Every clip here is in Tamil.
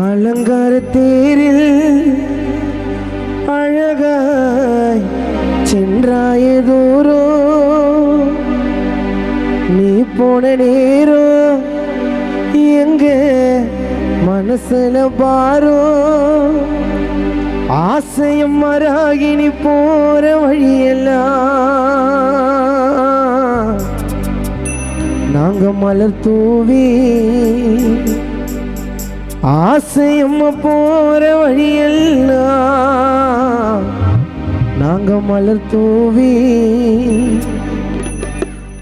அலங்கார தேரில் அழகாய் சென்றாய தூரோ நீ போன நேரம் எங்க மனசுல பாரோ ஆசையம் மராகி நீ போற வழியெல்லாம் நாங்க மலர் தூவி ஆசையம்மா போற வழியெல்லாம் நாங்க மலர் தூவி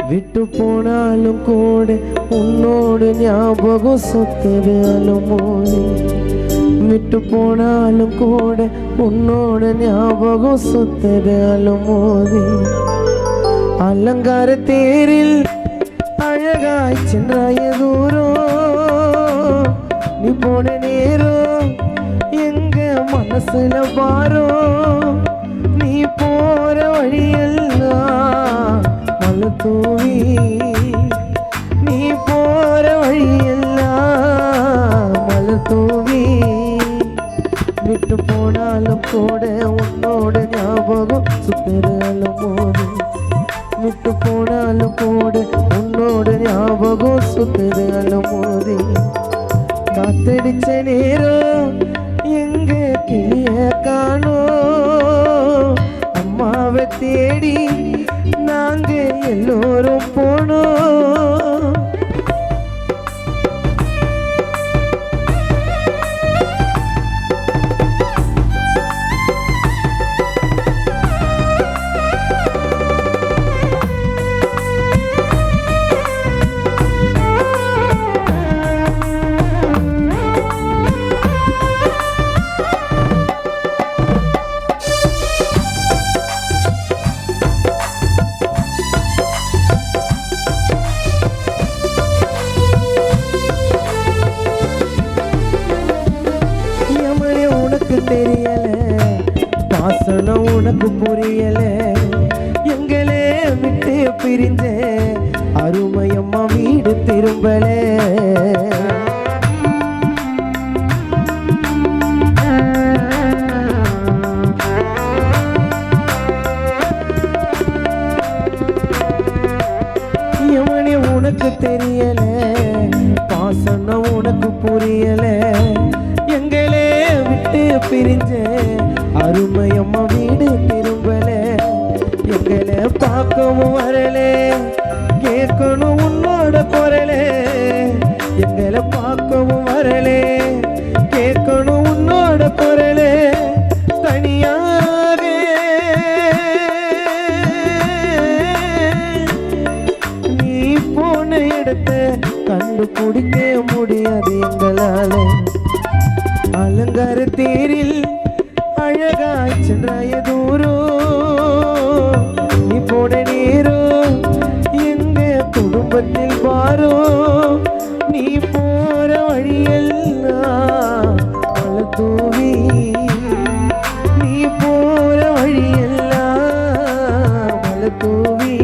விட்டு போனாலும் கூட உன்னோடு ஞாபகம் சுத்துது அலுமோதி விட்டு போனாலும் கூட உன்னோடு ஞாபகம் சுத்துது அலுமோதி அலங்கார தேரில் அழகாய் சென்றாய தூரம் நீ போன நேரம் எங்க மனசுல பாரோ நீ போற வழியெல்லாம் மலர் தூவி நீ போற வழியெல்லாம் மலர் தூவி விட்டு போனாலும் கூட உன்னோட ஞாபகம் சுத்தராலும் போது விட்டு போனாலும் கூட உன்னோட ஞாபகம் சுத்தராலும் போது காத்தடிச்ச நேரம் எங்க கிளிய காணோம் அம்மாவை தேடி நாங்க எல்லோரும் போனோம் தெரியல பாசனம் உனக்கு புரியல எங்களே விட்டு பிரிஞ்ச அருமையம்மா வீடு திரும்பல எவனே உனக்கு தெரியல பாசனம் உனக்கு புரியல எங்களே விட்டு பிரிஞ்ச அருமையம்மா வீடு திரும்பல எங்களை பார்க்கவும் வரல கேட்கணும் உன்னோட குரல எங்களை பார்க்கவும் வரல கேட்கணும் உன்னோட குரல தனியாக நீ போன இடத்தை கண்டுபிடிக்க முடியாது எங்களால அலங்கார தேரில் அழகாய் சென்றாய தூரம் நீ போன நேரம் எங்க குடும்பத்தில் பாரோ நீ போற வழியெல்லாம் மலர் தூவி நீ போற வழியெல்லாம் மலர் தூவி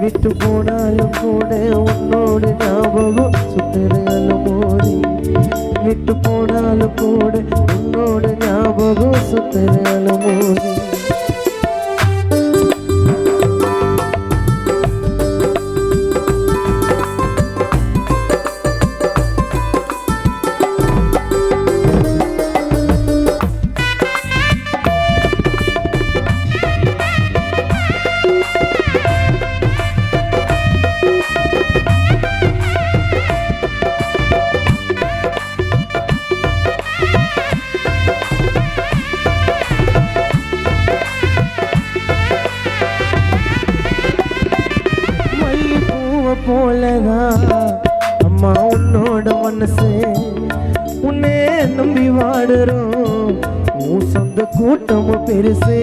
விட்டு போனாலும் கூட உன்னோடு ஞாபகம் சுத்தராலும் மோதி விட்டு போனாலும் கூட உன்னோட ஞாபகம் சுத்தராலும் மோதி போலதான் அம்மா உன்னோட மனசு உன்னே நம்பி வாடுறோம் உன் சொந்த கூட்டமும் பெருசு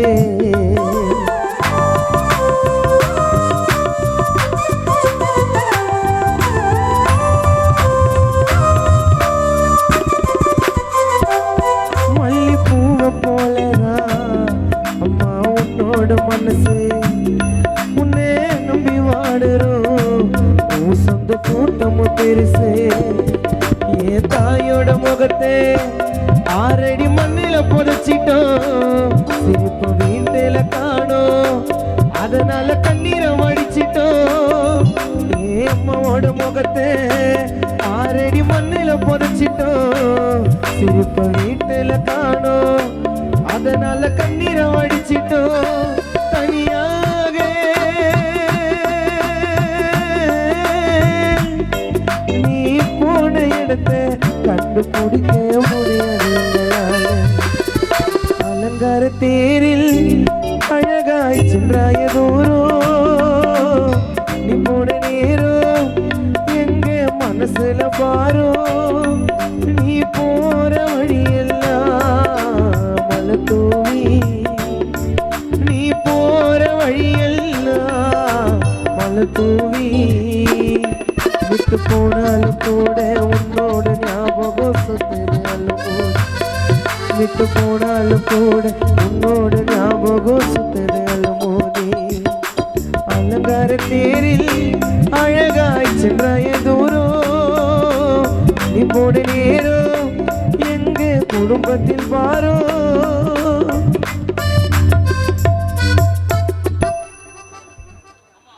மல்லிப்பூவை போலதான் அம்மா உன்னோட மனசு உன்னே நம்பி வாடுறோம் சொந்த கூட்டமும் பெருசு என் தாயோட முகத்தை 6 அடி மண்ணில புதைச்சிட்டோம். சிரிப்பு வீட்டில காணோம், அதனால கண்ணீரை வடிச்சிட்டோம். அம்மாவோட முகத்தை 6 அடி மண்ணில புதைச்சிட்டோம். சிரிப்பு வீட்டில காணோம், அதனால கண்ணீரை வடிச்சிட்டோம். தனியாக நீ போன இடத்தை கண்டுபிடிக்க முடியாது. அலங்கார தேரில் அழகாய் சென்றாய தூரம், நீ போன நேரம் எங்க மனசுல பாரோ. நீ போற வழியெல்லாம் மலை தூவி, நீ போற வழியெல்லாம் மலை தூவி. விட்டு போனாலும் கூட உன்னோட ஞாபகம் சுத்துது அழும்போது. விட்டு போனாலும் கூட உன்னோட ஞாபகம் சுத்துது அழும்போதே. அலங்கார தேரில் அழகாய் சென்றாய தூரம், நீ போன நேரம் எங்க குடும்பத்தில் பாரோ.